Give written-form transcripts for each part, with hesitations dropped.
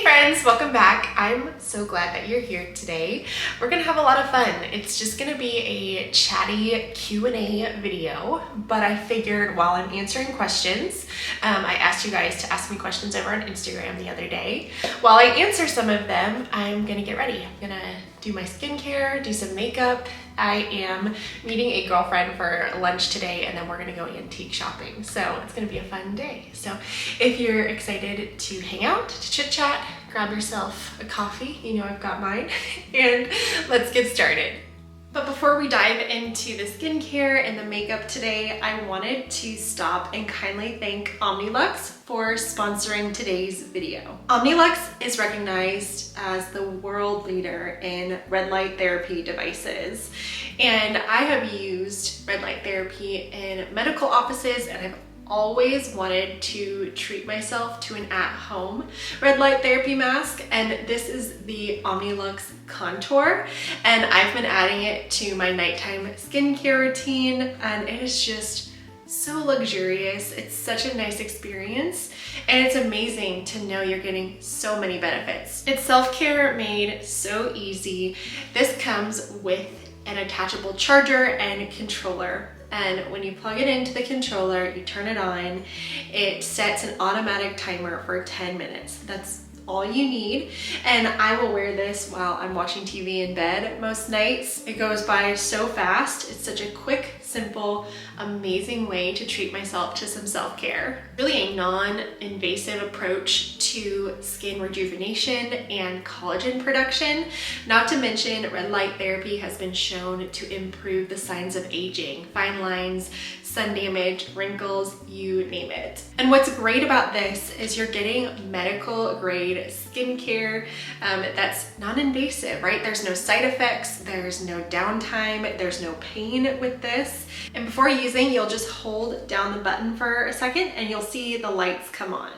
friends, welcome back. I'm so glad that you're here today. We're gonna have a lot of fun. It's just gonna be a chatty Q&A video, but I figured while I'm answering questions, I asked you guys to ask me questions over on Instagram the other day. While I answer some of them, I'm gonna get ready. I'm gonna do my skincare, do some makeup. I am meeting a girlfriend for lunch today, and then we're gonna go antique shopping. So it's gonna be a fun day. So if you're excited to hang out, to chit chat, grab yourself a coffee, you know I've got mine, and let's get started. But before we dive into the skincare and the makeup today, I wanted to stop and kindly thank Omnilux for sponsoring today's video. Omnilux is recognized as the world leader in red light therapy devices. And I have used red light therapy in medical offices, and I've always wanted to treat myself to an at-home red light therapy mask, and this is the Omnilux Contour, and I've been adding it to my nighttime skincare routine, and it is just so luxurious. It's such a nice experience, and it's amazing to know you're getting so many benefits. It's self-care made so easy. This comes with an attachable charger and controller. And when you plug it into the controller, you turn it on, it sets an automatic timer for 10 minutes. That's all you need. And I will wear this while I'm watching TV in bed most nights. It goes by so fast. It's such a quick, simple, amazing way to treat myself to some self-care. Really a non-invasive approach to skin rejuvenation and collagen production. Not to mention, red light therapy has been shown to improve the signs of aging, fine lines, sun damage, wrinkles, you name it. And what's great about this is you're getting medical grade skincare that's non-invasive, right? There's no side effects, there's no downtime, there's no pain with this. And before using, you'll just hold down the button for a second and you'll see the lights come on.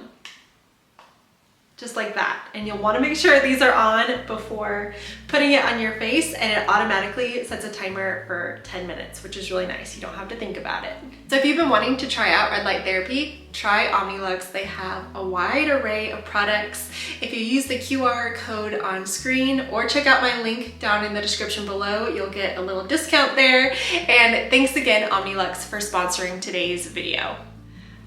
Just like that. And you'll want to make sure these are on before putting it on your face, and it automatically sets a timer for 10 minutes, which is really nice. You don't have to think about it. So if you've been wanting to try out red light therapy, try Omnilux. They have a wide array of products. If you use the QR code on screen or check out my link down in the description below, you'll get a little discount there. And thanks again, Omnilux, for sponsoring today's video.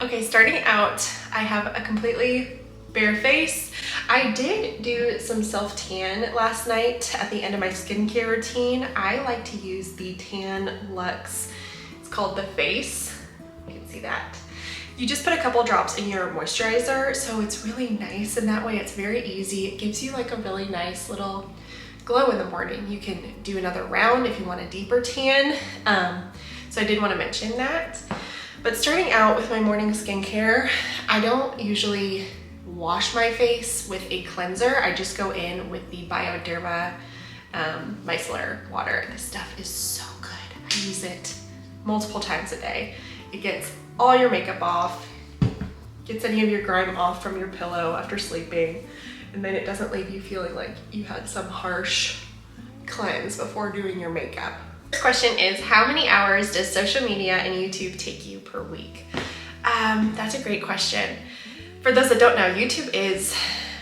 Okay, starting out, I have a completely bare face. I did do some self-tan last night at the end of my skincare routine. I like to use the Tan Luxe. It's called The Face. You can see that. You just put a couple drops in your moisturizer, so it's really nice, and that way it's very easy. It gives you like a really nice little glow in the morning. You can do another round if you want a deeper tan. So I did want to mention that. But starting out with my morning skincare, I don't usually wash my face with a cleanser. I just go in with the Bioderma micellar water. This stuff is so good. I use it multiple times a day. It gets all your makeup off, gets any of your grime off from your pillow after sleeping, and then it doesn't leave you feeling like you had some harsh cleanse before doing your makeup. First question is, how many hours does social media and YouTube take you per week? That's a great question. For those that don't know, YouTube is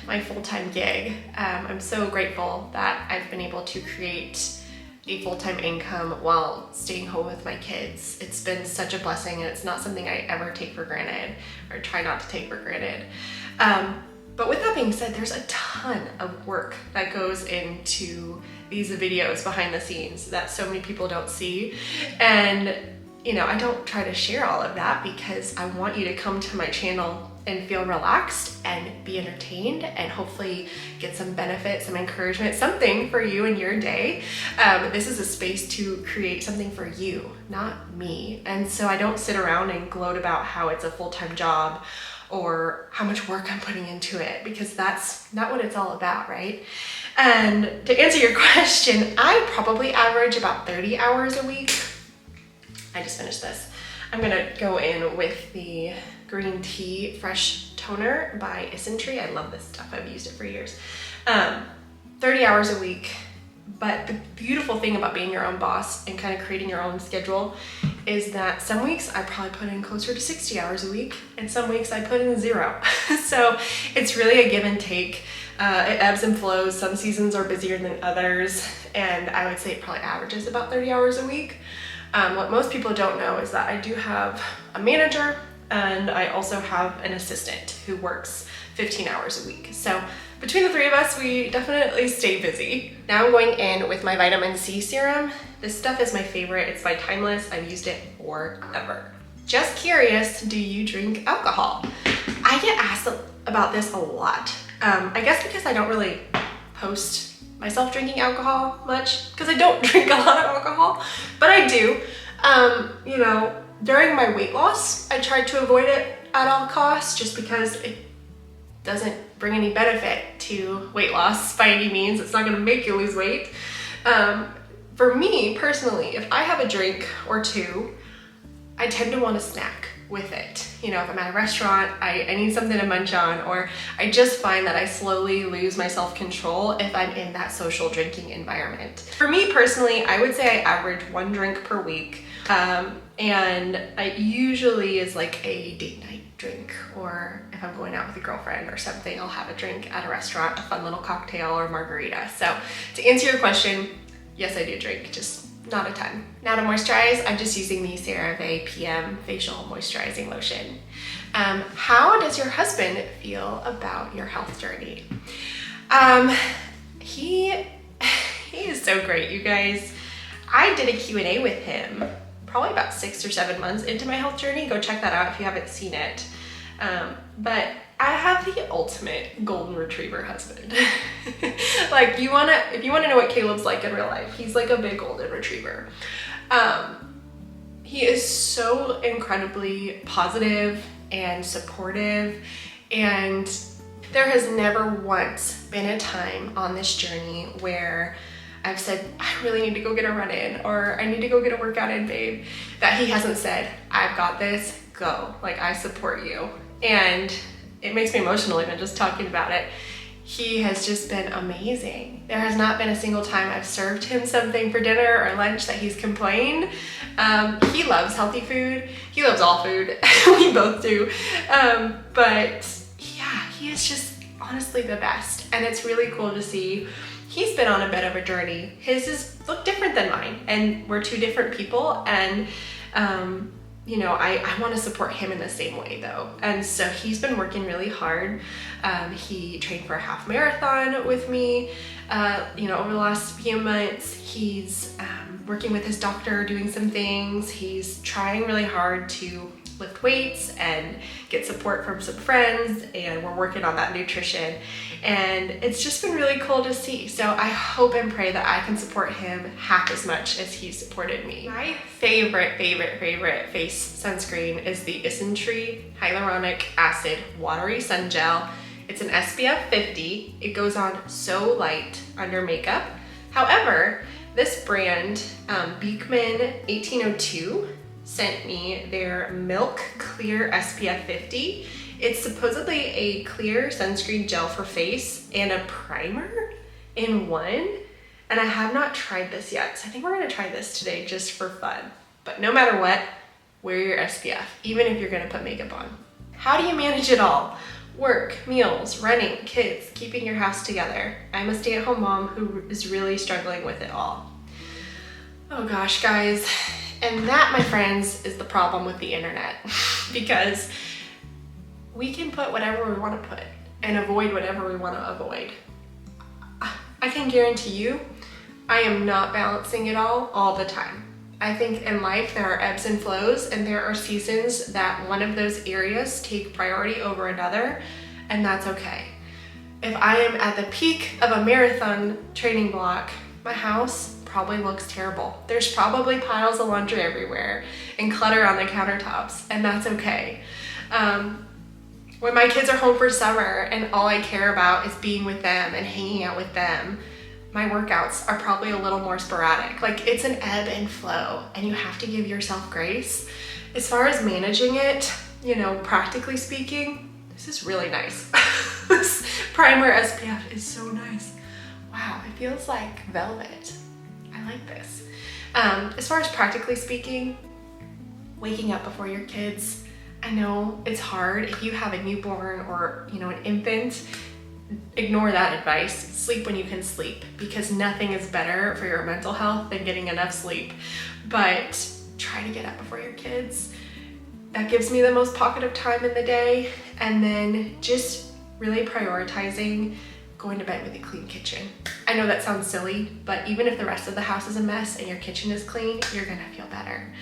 my full-time gig. I'm so grateful that I've been able to create a full-time income while staying home with my kids. It's been such a blessing, and it's not something I ever take for granted, or try not to take for granted. But with that being said, there's a ton of work that goes into these videos behind the scenes that so many people don't see. And you know, I don't try to share all of that because I want you to come to my channel and feel relaxed and be entertained and hopefully get some benefit, some encouragement, something for you in your day. This is a space to create something for you, not me. And so I don't sit around and gloat about how it's a full-time job or how much work I'm putting into it, because that's not what it's all about, right? And to answer your question, I probably average about 30 hours a week. I just finished this. I'm gonna go in with the Green Tea Fresh Toner by Isntree. I love this stuff. I've used it for years. 30 hours a week. But the beautiful thing about being your own boss and kind of creating your own schedule is that some weeks I probably put in closer to 60 hours a week, and some weeks I put in 0. So it's really a give and take. It ebbs and flows. Some seasons are busier than others, and I would say it probably averages about 30 hours a week. What most people don't know is that I do have a manager, and I also have an assistant who works 15 hours a week. So between the three of us, we definitely stay busy. Now I'm going in with my vitamin C serum. This stuff is my favorite. It's by Timeless. I've used it forever. Just curious, do you drink alcohol? I get asked about this a lot. I guess because I don't really post myself drinking alcohol much, because I don't drink a lot of alcohol, but I do. You know, during my weight loss, I tried to avoid it at all costs just because it doesn't bring any benefit to weight loss by any means. It's not gonna make you lose weight. For me personally, if I have a drink or two, I tend to want a snack with it. You know, if I'm at a restaurant, I need something to munch on, or I just find that I slowly lose my self-control if I'm in that social drinking environment. For me personally, I would say I average 1 drink per week. And it usually is like a date night drink, or if I'm going out with a girlfriend or something, I'll have a drink at a restaurant, a fun little cocktail or margarita. So to answer your question, yes, I do drink, just not a ton. Now to moisturize, I'm just using the CeraVe PM Facial Moisturizing Lotion. How does your husband feel about your health journey? He is so great, you guys. I did a Q&A with him probably about 6 or 7 months into my health journey. Go check that out if you haven't seen it. But I have the ultimate golden retriever husband. Like, if you wanna know what Caleb's like in real life, he's like a big golden retriever. He is so incredibly positive and supportive, and there has never once been a time on this journey where I've said, I really need to go get a run in, or I need to go get a workout in, babe, that he hasn't said, I've got this, go. Like, I support you. And it makes me emotional even just talking about it. He has just been amazing. There has not been a single time I've served him something for dinner or lunch that he's complained. He loves healthy food. He loves all food. We both do. But yeah, he is just honestly the best. And it's really cool to see. He's been on a bit of a journey. His is look different than mine, and we're two different people, and you know, I want to support him in the same way though. And so he's been working really hard. He trained for a half marathon with me, you know, over the last few months. He's working with his doctor, doing some things. He's trying really hard to lift weights and get support from some friends, and we're working on that nutrition, and it's just been really cool to see. So I hope and pray that I can support him half as much as he supported me. My favorite face sunscreen is the Isntree Hyaluronic Acid Watery Sun Gel. It's an SPF 50. It goes on so light under makeup. However, this brand, Beekman 1802, sent me their Milk Clear SPF 50. It's supposedly a clear sunscreen gel for face and a primer in one. And I have not tried this yet, so I think we're gonna try this today just for fun. But no matter what, wear your SPF, even if you're gonna put makeup on. How do you manage it all? Work, meals, running, kids, keeping your house together. I'm a stay-at-home mom who is really struggling with it all. Oh gosh, guys. And that, my friends, is the problem with the internet, because we can put whatever we want to put and avoid whatever we want to avoid. I can guarantee you, I am not balancing it all the time. I think in life there are ebbs and flows, and there are seasons that one of those areas take priority over another, and that's okay. If I am at the peak of a marathon training block, my house probably looks terrible. There's probably piles of laundry everywhere and clutter on the countertops, and that's okay. When my kids are home for summer and all I care about is being with them and hanging out with them, my workouts are probably a little more sporadic. Like, it's an ebb and flow, and you have to give yourself grace. As far as managing it, you know, practically speaking, this is really nice. This primer SPF is so nice. Wow, it feels like velvet. I like this. As far as practically speaking, waking up before your kids, I know it's hard if you have a newborn or, you know, an infant. ignore that advice. Sleep when you can sleep, because nothing is better for your mental health than getting enough sleep. But try to get up before your kids. That gives me the most pocket of time in the day. And then just really prioritizing going to bed with a clean kitchen. I know that sounds silly, but even if the rest of the house is a mess and your kitchen is clean, you're gonna feel better.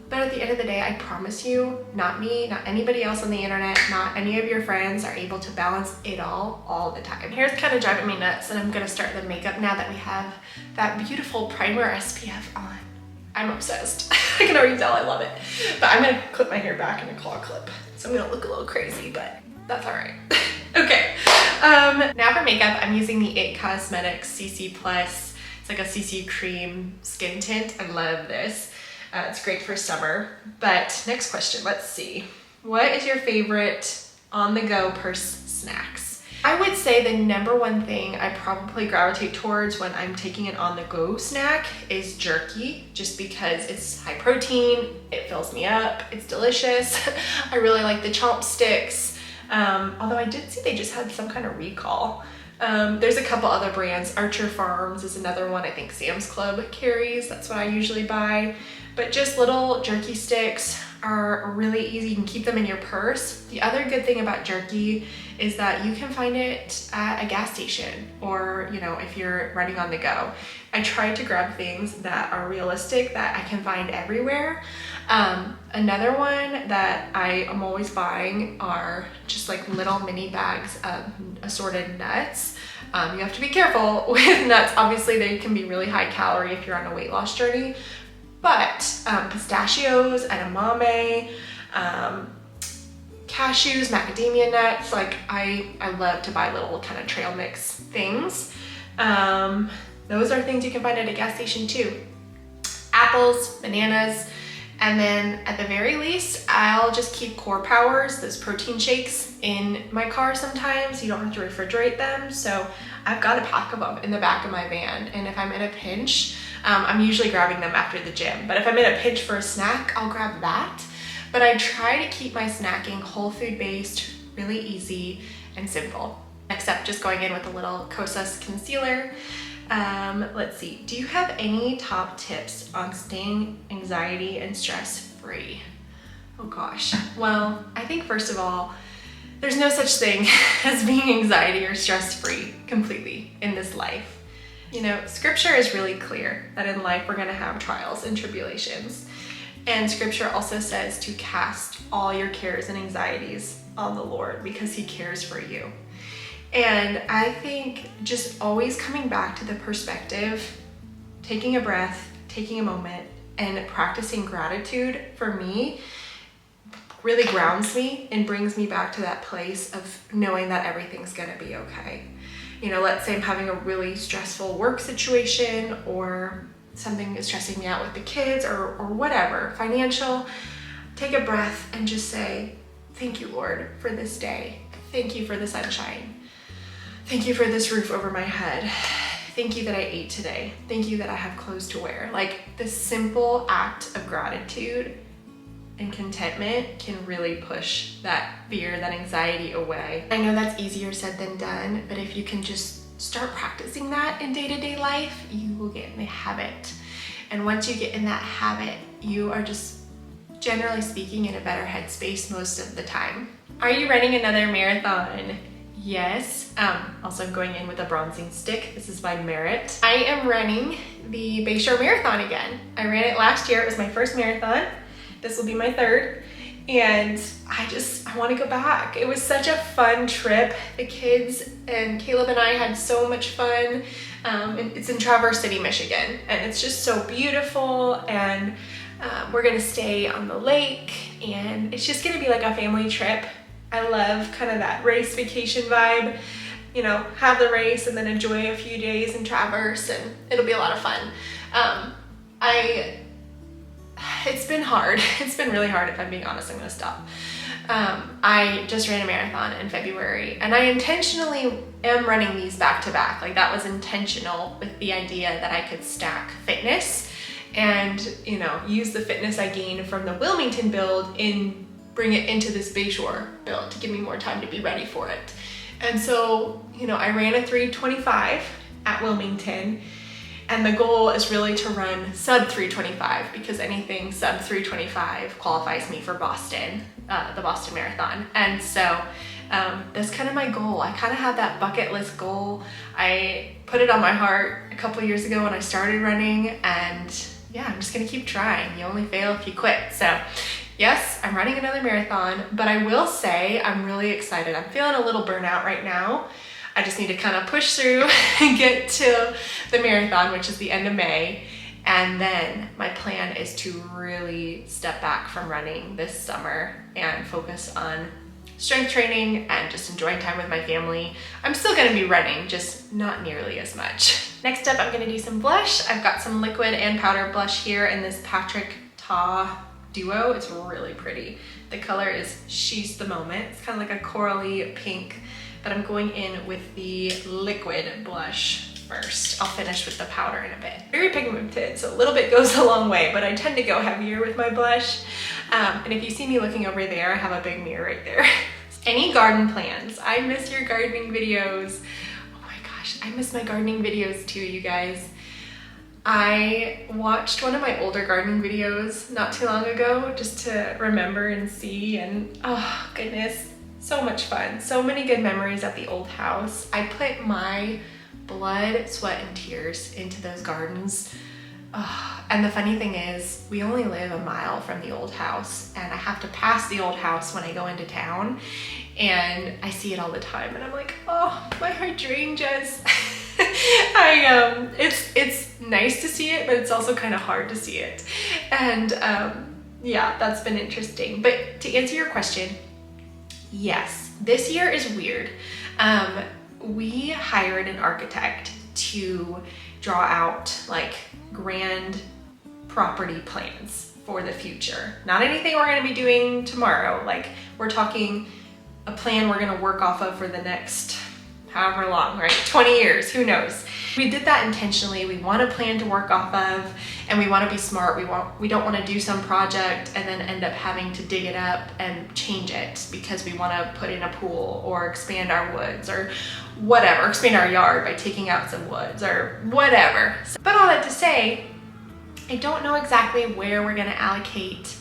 But at the end of the day, I promise you, not me, not anybody else on the internet, not any of your friends are able to balance it all the time. Hair's kind of driving me nuts, and I'm gonna start the makeup now that we have that beautiful primer SPF on. I'm obsessed. I can already tell I love it. But I'm gonna clip my hair back in a claw clip. So I'm gonna look a little crazy, but that's all right. Okay. Now for makeup, I'm using the IT Cosmetics CC Plus. It's like a CC cream skin tint. I love this. It's great for summer. But next question, let's see. What is your favorite on-the-go purse snacks? I would say the number one thing I probably gravitate towards when I'm taking an on-the-go snack is jerky, just because it's high protein, it fills me up, it's delicious. I really like the chopsticks. Although I did see they just had some kind of recall. There's a couple other brands. Archer Farms is another one I think Sam's Club carries. That's what I usually buy. But just little jerky sticks are really easy. You can keep them in your purse. The other good thing about jerky is that you can find it at a gas station, or, you know, if you're running on the go. I try to grab things that are realistic, that I can find everywhere. Another one that I am always buying are just like little mini bags of assorted nuts. You have to be careful with nuts. Obviously, they can be really high calorie if you're on a weight loss journey. But pistachios, edamame, cashews, macadamia nuts, like I love to buy little kind of trail mix things. Those are things you can find at a gas station too. Apples, bananas, and then at the very least, I'll just keep Core Powers, those protein shakes, in my car sometimes. You don't have to refrigerate them. So I've got a pack of them in the back of my van. And if I'm in a pinch, I'm usually grabbing them after the gym. But if I'm in a pinch for a snack, I'll grab that. But I try to keep my snacking whole food based, really easy and simple. Except just going in with a little Kosas concealer. Let's see, do you have any top tips on staying anxiety and stress free? Oh gosh, well, I think first of all, there's no such thing as being anxiety or stress free completely in this life. You know, scripture is really clear that in life we're gonna have trials and tribulations. And scripture also says to cast all your cares and anxieties on the Lord because he cares for you. And I think just always coming back to the perspective, taking a breath, taking a moment, and practicing gratitude for me really grounds me and brings me back to that place of knowing that everything's gonna be okay. You know, let's say I'm having a really stressful work situation, or something is stressing me out with the kids, or whatever, financial. Take a breath and just say, thank you, Lord, for this day. Thank you for the sunshine. Thank you for this roof over my head. Thank you that I ate today. Thank you that I have clothes to wear. Like, the simple act of gratitude and contentment can really push that fear, that anxiety away. I know that's easier said than done, but if you can just start practicing that in day-to-day life, you will get in the habit. And once you get in that habit, you are just, generally speaking, in a better headspace most of the time. Are you running another marathon? Yes. Also going in with a bronzing stick. This is by Merit. I am running the Bayshore Marathon again. I ran it last year. It was my first marathon. This will be my third. And I want to go back. It was such a fun trip. The kids and Caleb and I had so much fun. It's in Traverse City, Michigan, and it's just so beautiful. And we're gonna stay on the lake, and it's just gonna be like a family trip. I love kind of that race vacation vibe, you know, have the race and then enjoy a few days in Traverse, and it'll be a lot of fun. It's been hard. It's been really hard, if I'm being honest. I'm gonna stop. I just ran a marathon in February, and I intentionally am running these back to back. Like, that was intentional with the idea that I could stack fitness and, you know, use the fitness I gained from the Wilmington build bring it into this Bayshore build to give me more time to be ready for it. And so, you know, I ran a 3:25 at Wilmington, and the goal is really to run sub 3:25 because anything sub 3:25 qualifies me for Boston, the Boston Marathon. And so that's kind of my goal. I kind of had that bucket list goal. I put it on my heart a couple years ago when I started running, and yeah, I'm just gonna keep trying. You only fail if you quit. So yes, I'm running another marathon, but I will say I'm really excited. I'm feeling a little burnout right now. I just need to kind of push through and get to the marathon, which is the end of May. And then my plan is to really step back from running this summer and focus on strength training and just enjoying time with my family. I'm still gonna be running, just not nearly as much. Next up, I'm gonna do some blush. I've got some liquid and powder blush here in this Patrick Ta duo. It's really pretty. The color is She's the Moment. It's kind of like a corally pink, but I'm going in with the liquid blush first. I'll finish with the powder in a bit. Very pigmented, so a little bit goes a long way, but I tend to go heavier with my blush. And if you see me looking over there, I have a big mirror right there. Any garden plans? I miss your gardening videos. Oh my gosh, I miss my gardening videos too, you guys. I watched one of my older gardening videos not too long ago just to remember and see, and oh goodness, so much fun. So many good memories at the old house. I put my blood, sweat, and tears into those gardens. And the funny thing is, we only live a mile from the old house, and I have to pass the old house when I go into town, and I see it all the time, and I'm like, oh, my hydrangeas. It's nice to see it, but it's also kind of hard to see it. And yeah, that's been interesting. But to answer your question, yes, this year is weird. We hired an architect to draw out like grand property plans for the future. Not anything we're gonna be doing tomorrow. Like, we're talking a plan we're gonna work off of for the next however long, right? 20 years, who knows? We did that intentionally. We want a plan to work off of, and we want to be smart. We don't want to do some project and then end up having to dig it up and change it because we want to put in a pool or expand our woods or whatever, expand our yard by taking out some woods or whatever. But all that to say, I don't know exactly where we're going to allocate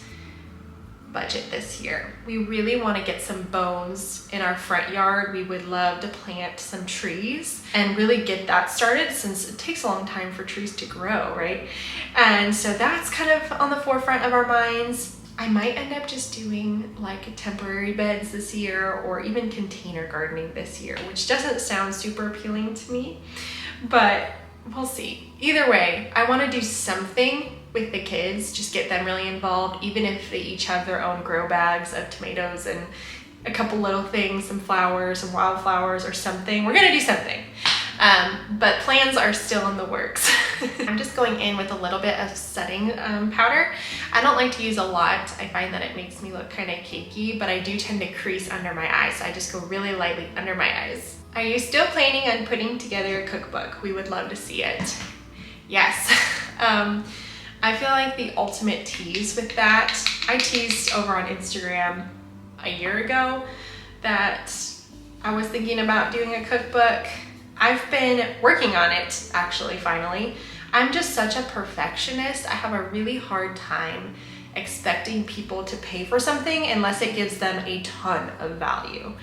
budget this year. We really want to get some bones in our front yard. We would love to plant some trees and really get that started, since it takes a long time for trees to grow, right? And so that's kind of on the forefront of our minds. I might end up just doing like temporary beds this year, or even container gardening this year, which doesn't sound super appealing to me, but we'll see. Either way, I want to do something with the kids, just get them really involved, even if they each have their own grow bags of tomatoes and a couple little things, some flowers, some wildflowers or something. We're gonna do something. But plans are still in the works. I'm just going in with a little bit of setting powder. I don't like to use a lot. I find that it makes me look kind of cakey, but I do tend to crease under my eyes, so I just go really lightly under my eyes. Are you still planning on putting together a cookbook? We would love to see it. Yes. I feel like the ultimate tease with that, I teased over on Instagram a year ago that I was thinking about doing a cookbook. I've been working on it, actually, finally. I'm just such a perfectionist. I have a really hard time expecting people to pay for something unless it gives them a ton of value.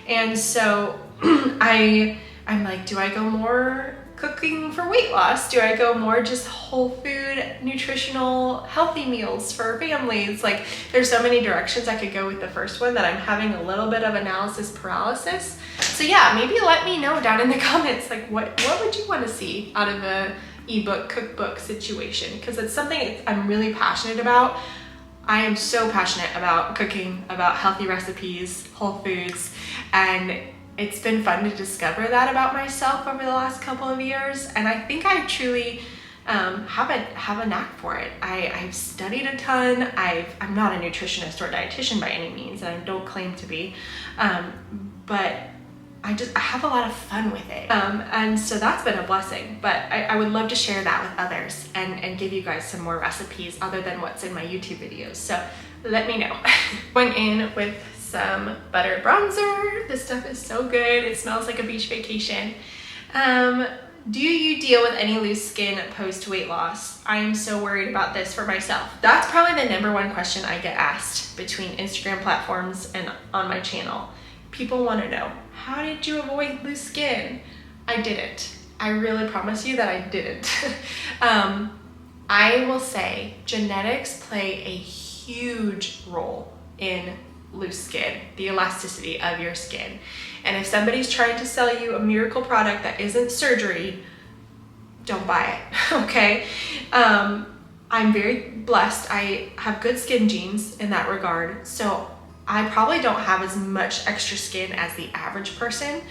And so I'm like, do I go more cooking for weight loss? Do I go more just whole food, nutritional, healthy meals for families? Like, there's so many directions I could go with the first one that I'm having a little bit of analysis paralysis. So yeah, maybe let me know down in the comments, like what would you want to see out of a ebook cookbook situation? Because it's something I'm really passionate about. I am so passionate about cooking, about healthy recipes, whole foods, and it's been fun to discover that about myself over the last couple of years, and I think I truly have a knack for it. I've studied a ton. I'm not a nutritionist or a dietitian by any means, and I don't claim to be, but I have a lot of fun with it, and so that's been a blessing. But I would love to share that with others and give you guys some more recipes other than what's in my YouTube videos. So let me know. Going in with some butter bronzer. This stuff is so good. It smells like a beach vacation. Do you deal with any loose skin post weight loss? I am so worried about this for myself. That's probably the #1 question I get asked between Instagram platforms and on my channel. People want to know, how did you avoid loose skin? I didn't. I really promise you that I didn't. I will say genetics play a huge role in loose skin, the elasticity of your skin. And if somebody's trying to sell you a miracle product that isn't surgery, don't buy it, okay? I'm very blessed. I have good skin genes in that regard. So I probably don't have as much extra skin as the average person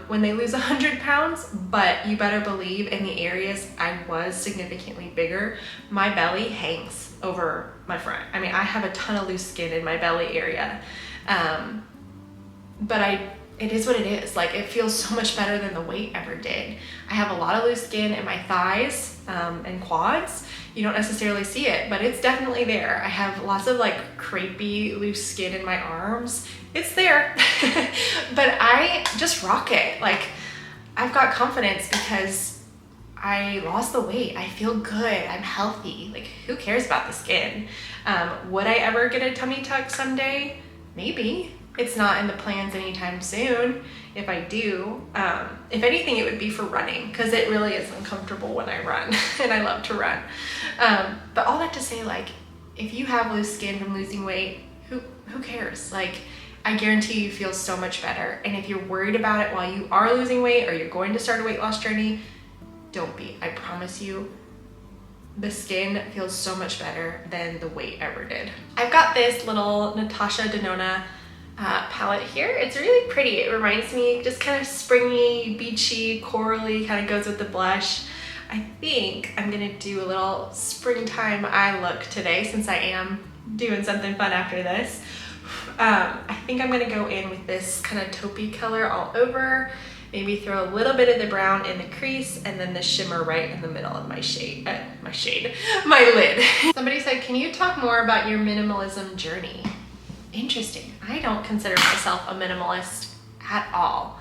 when they lose 100 pounds, but you better believe in the areas I was significantly bigger, my belly hangs over my front. I mean, I have a ton of loose skin in my belly area, but it is what it is. Like, it feels so much better than the weight ever did. I have a lot of loose skin in my thighs and quads. You don't necessarily see it, but it's definitely there. I have lots of like crepey loose skin in my arms. It's there, but I just rock it. Like, I've got confidence because I lost the weight. I feel good. I'm healthy. Like, who cares about the skin? Would I ever get a tummy tuck someday? Maybe. It's not in the plans anytime soon. If I do, if anything, it would be for running, because it really is uncomfortable when I run and I love to run. But all that to say, like, if you have loose skin from losing weight, who cares? Like, I guarantee you feel so much better. And if you're worried about it while you are losing weight or you're going to start a weight loss journey, don't be. I promise you, the skin feels so much better than the weight ever did. I've got this little Natasha Denona palette here. It's really pretty. It reminds me just kind of springy, beachy, corally, kind of goes with the blush. I think I'm gonna do a little springtime eye look today since I am doing something fun after this. I think I'm gonna go in with this kind of taupey color all over, maybe throw a little bit of the brown in the crease and then the shimmer right in the middle of my my lid. Somebody said, can you talk more about your minimalism journey? Interesting. I don't consider myself a minimalist at all.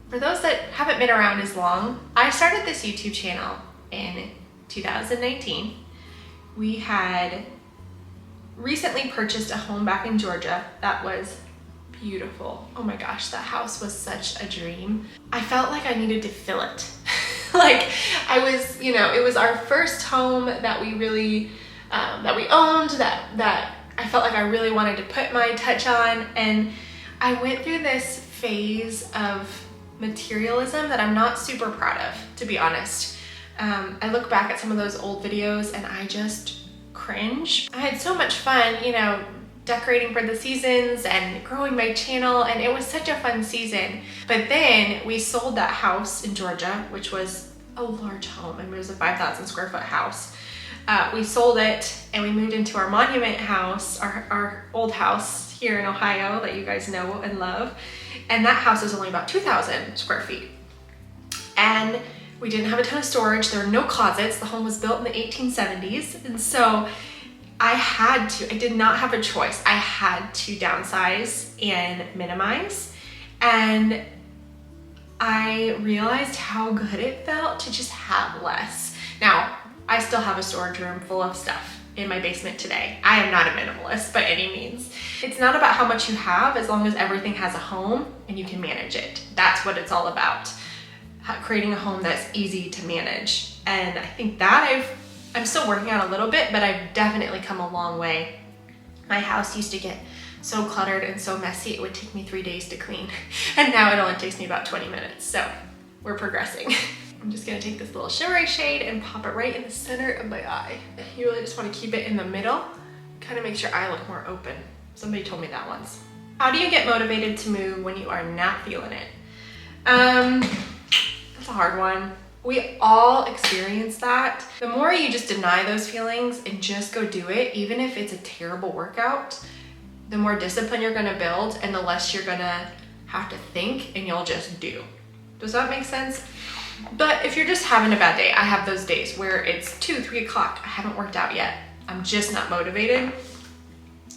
For those that haven't been around as long, I started this YouTube channel in 2019. We had recently purchased a home back in Georgia that was beautiful. Oh my gosh, that house was such a dream. I felt like I needed to fill it. Like, I was, it was our first home that we really, that we owned, that I felt like I really wanted to put my touch on. And I went through this phase of materialism that I'm not super proud of, to be honest. I look back at some of those old videos and I just cringe. I had so much fun, decorating for the seasons and growing my channel, and it was such a fun season. But then we sold that house in Georgia, which was a large home. I mean, it was a 5,000 square foot house. We sold it and we moved into our monument house, our old house here in Ohio that you guys know and love. And that house is only about 2,000 square feet. And we didn't have a ton of storage. There were no closets. The home was built in the 1870s. And so I did not have a choice. I had to downsize and minimize. And I realized how good it felt to just have less. Now, I still have a storage room full of stuff in my basement today. I am not a minimalist by any means. It's not about how much you have, as long as everything has a home and you can manage it. That's what it's all about. Creating a home that's easy to manage. And I think that I'm still working on a little bit, but I've definitely come a long way. My house used to get so cluttered and so messy, it would take me 3 days to clean. And now it only takes me about 20 minutes. So we're progressing. I'm just gonna take this little shimmery shade and pop it right in the center of my eye. You really just wanna keep it in the middle. Kind of makes your eye look more open. Somebody told me that once. How do you get motivated to move when you are not feeling it? That's a hard one. We all experience that. The more you just deny those feelings and just go do it, even if it's a terrible workout, the more discipline you're gonna build and the less you're gonna have to think and you'll just do. Does that make sense? But if you're just having a bad day, I have those days where it's 2, 3 o'clock, I haven't worked out yet. I'm just not motivated.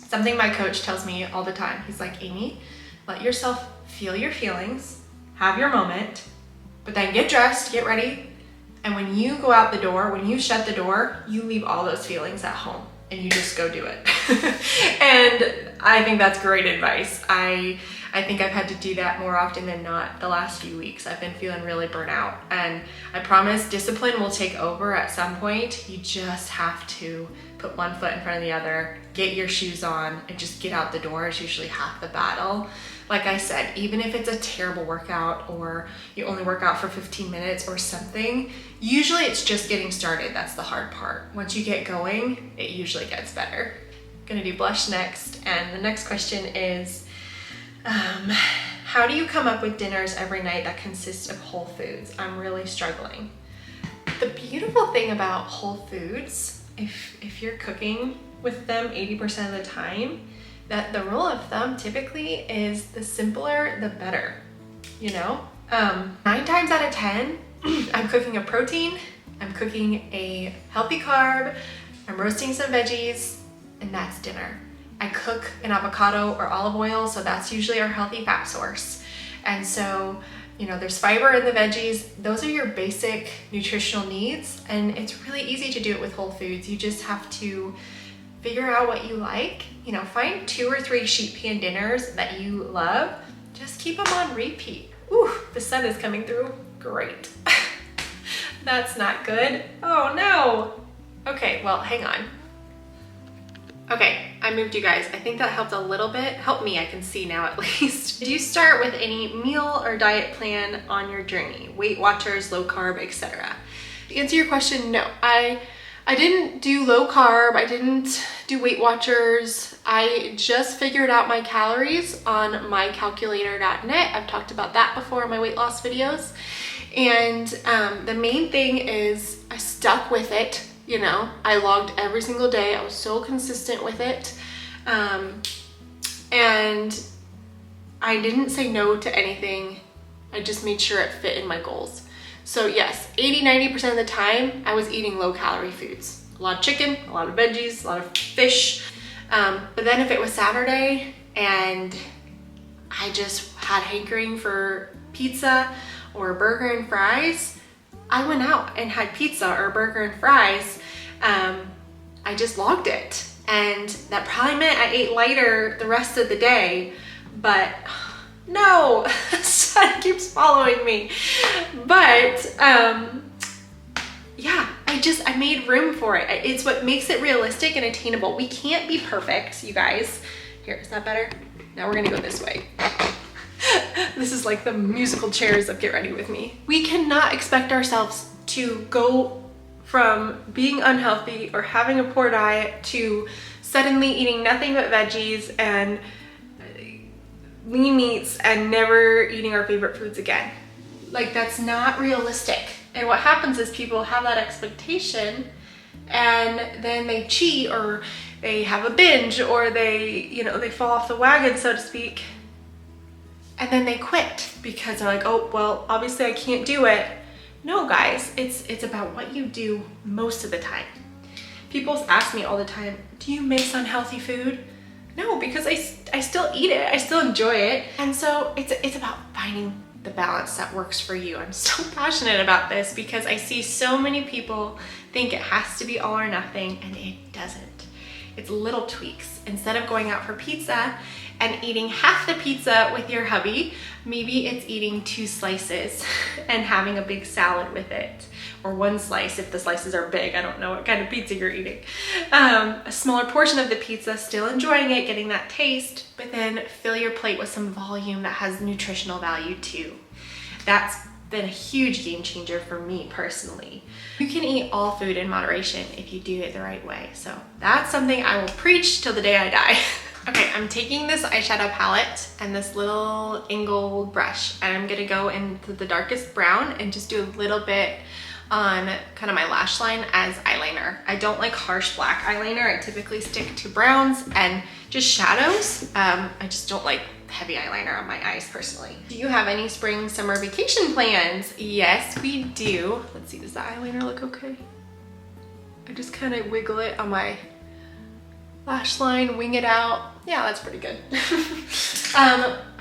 Something my coach tells me all the time. He's like, Amy, let yourself feel your feelings, have your moment, but then get dressed, get ready. And when you go out the door, when you shut the door, you leave all those feelings at home and you just go do it. And I think that's great advice. I think I've had to do that more often than not the last few weeks. I've been feeling really burnt out, and I promise discipline will take over at some point. You just have to put one foot in front of the other, get your shoes on, and just get out the door is usually half the battle. Like I said, even if it's a terrible workout or you only work out for 15 minutes or something, usually it's just getting started. That's the hard part. Once you get going, it usually gets better. I'm gonna do blush next, and the next question is, how do you come up with dinners every night that consist of whole foods? I'm really struggling. The beautiful thing about whole foods, if you're cooking with them 80% of the time, that the rule of thumb typically is the simpler, the better, you know? 9 times out of 10, I'm cooking a protein, I'm cooking a healthy carb, I'm roasting some veggies, and that's dinner. I cook an avocado or olive oil, so that's usually our healthy fat source. And so, you know, there's fiber in the veggies. Those are your basic nutritional needs, and it's really easy to do it with whole foods. You just have to figure out what you like. You know, find 2 or 3 sheet pan dinners that you love. Just keep them on repeat. Ooh, the sun is coming through. Great. That's not good. Oh no. Okay, well, hang on. Okay, I moved you guys. I think that helped a little bit. Helped me, I can see now at least. Did you start with any meal or diet plan on your journey? Weight Watchers, low carb, etc. To answer your question, no. I didn't do low carb. I didn't do Weight Watchers. I just figured out my calories on mycalculator.net. I've talked about that before in my weight loss videos. And the main thing is I stuck with it. You know, I logged every single day. I was so consistent with it. And I didn't say no to anything. I just made sure it fit in my goals. So yes, 80-90% of the time, I was eating low calorie foods. A lot of chicken, a lot of veggies, a lot of fish. But then if it was Saturday and I just had hankering for pizza or burger and fries, I went out and had pizza or burger and fries. I just logged it. And that probably meant I ate lighter the rest of the day, but no, the sun keeps following me. But yeah, I made room for it. It's what makes it realistic and attainable. We can't be perfect, you guys. Here, is that better? Now we're gonna go this way. This is like the musical chairs of Get Ready With Me. We cannot expect ourselves to go from being unhealthy or having a poor diet to suddenly eating nothing but veggies and lean meats and never eating our favorite foods again. Like, that's not realistic. And what happens is people have that expectation and then they cheat or they have a binge or they fall off the wagon, so to speak. And then they quit because they're like, oh, well, obviously I can't do it. No, guys, it's about what you do most of the time. People ask me all the time, do you miss unhealthy food? No, because I still eat it. I still enjoy it. And so it's about finding the balance that works for you. I'm so passionate about this because I see so many people think it has to be all or nothing, and it doesn't. It's little tweaks. Instead of going out for pizza and eating half the pizza with your hubby, maybe it's eating 2 slices and having a big salad with it, or 1 slice if the slices are big. I don't know what kind of pizza you're eating. A smaller portion of the pizza, still enjoying it, getting that taste, but then fill your plate with some volume that has nutritional value too. That's been a huge game changer for me personally. You can eat all food in moderation if you do it the right way. So that's something I will preach till the day I die. Okay, I'm taking this eyeshadow palette and this little angled brush, and I'm gonna go into the darkest brown and just do a little bit on kind of my lash line as eyeliner. I don't like harsh black eyeliner. I typically stick to browns and just shadows. I just don't like heavy eyeliner on my eyes personally. Do you have any spring, summer vacation plans? Yes, we do. Let's see, does the eyeliner look okay? I just kind of wiggle it on my lash line, wing it out. Yeah, that's pretty good.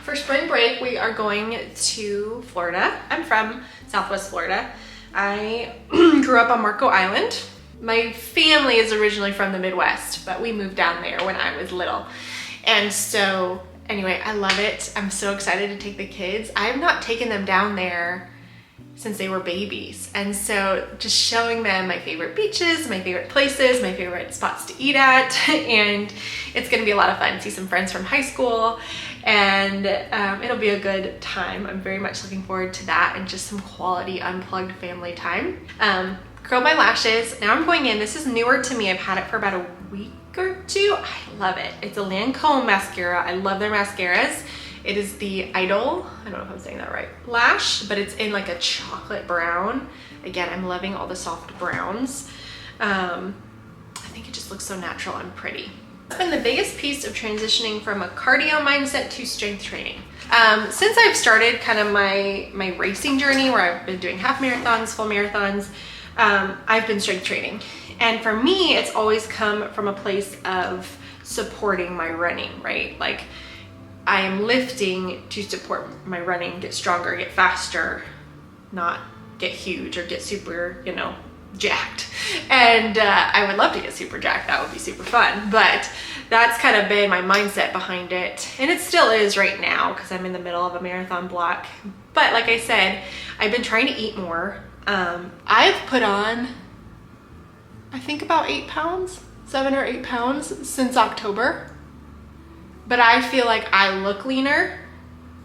For spring break, we are going to Florida. I'm from Southwest Florida. I grew up on Marco Island. My family is originally from the Midwest, but we moved down there when I was little. And so anyway, I love it. I'm so excited to take the kids. I have not taken them down there since they were babies. And so just showing them my favorite beaches, my favorite places, my favorite spots to eat at. And it's gonna be a lot of fun. See some friends from high school, and it'll be a good time. I'm very much looking forward to that and just some quality unplugged family time. Curl my lashes. Now I'm going in. This is newer to me. I've had it for about a week or two. I love it. It's a Lancome mascara. I love their mascaras. It is the Idol, I don't know if I'm saying that right, lash, but it's in like a chocolate brown. Again, I'm loving all the soft browns. I think it just looks so natural and pretty. It's been the biggest piece of transitioning from a cardio mindset to strength training. Since I've started kind of my racing journey, where I've been doing half marathons, full marathons, I've been strength training. And for me, it's always come from a place of supporting my running, right? Like, I am lifting to support my running, get stronger, get faster, not get huge or get super, you know, jacked. And I would love to get super jacked. That would be super fun. But that's kind of been my mindset behind it. And it still is right now because I'm in the middle of a marathon block. But like I said, I've been trying to eat more. I've put on, I think about 8 pounds, 7 or 8 pounds since October. But I feel like I look leaner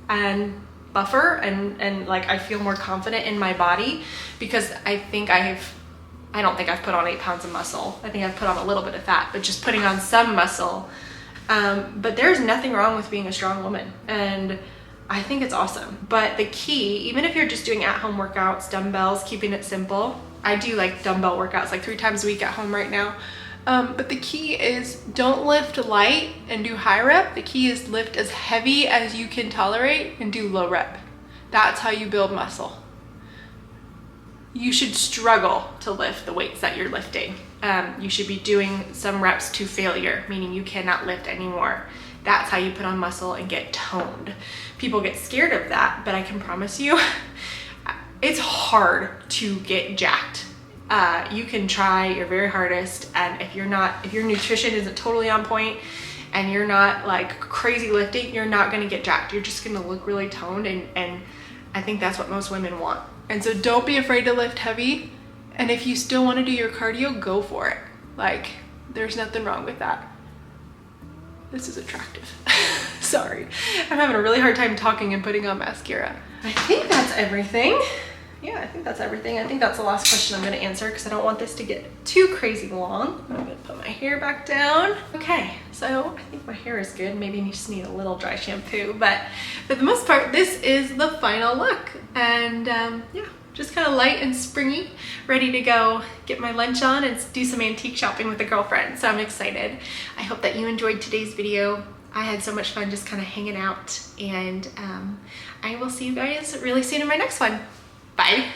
and buffer and like I feel more confident in my body because I don't think I've put on 8 pounds of muscle. I think I've put on a little bit of fat, but just putting on some muscle. But there's nothing wrong with being a strong woman. And I think it's awesome. But the key, even if you're just doing at-home workouts, dumbbells, keeping it simple. I do like dumbbell workouts like 3 times a week at home right now. But the key is don't lift light and do high rep. The key is lift as heavy as you can tolerate and do low rep. That's how you build muscle. You should struggle to lift the weights that you're lifting. You should be doing some reps to failure, meaning you cannot lift anymore. That's how you put on muscle and get toned. People get scared of that, but I can promise you, it's hard to get jacked. You can try your very hardest, and if your nutrition isn't totally on point and you're not like crazy lifting, you're not gonna get jacked. You're just gonna look really toned, and I think that's what most women want. And so don't be afraid to lift heavy, and if you still wanna do your cardio, go for it. Like, there's nothing wrong with that. This is attractive. Sorry, I'm having a really hard time talking and putting on mascara. I think that's everything. Yeah, I think that's everything. I think that's the last question I'm gonna answer because I don't want this to get too crazy long. I'm gonna put my hair back down. Okay, so I think my hair is good. Maybe you just need a little dry shampoo, but for the most part, this is the final look. And yeah, just kind of light and springy, ready to go get my lunch on and do some antique shopping with a girlfriend. So I'm excited. I hope that you enjoyed today's video. I had so much fun just kind of hanging out, and I will see you guys really soon in my next one. Bye.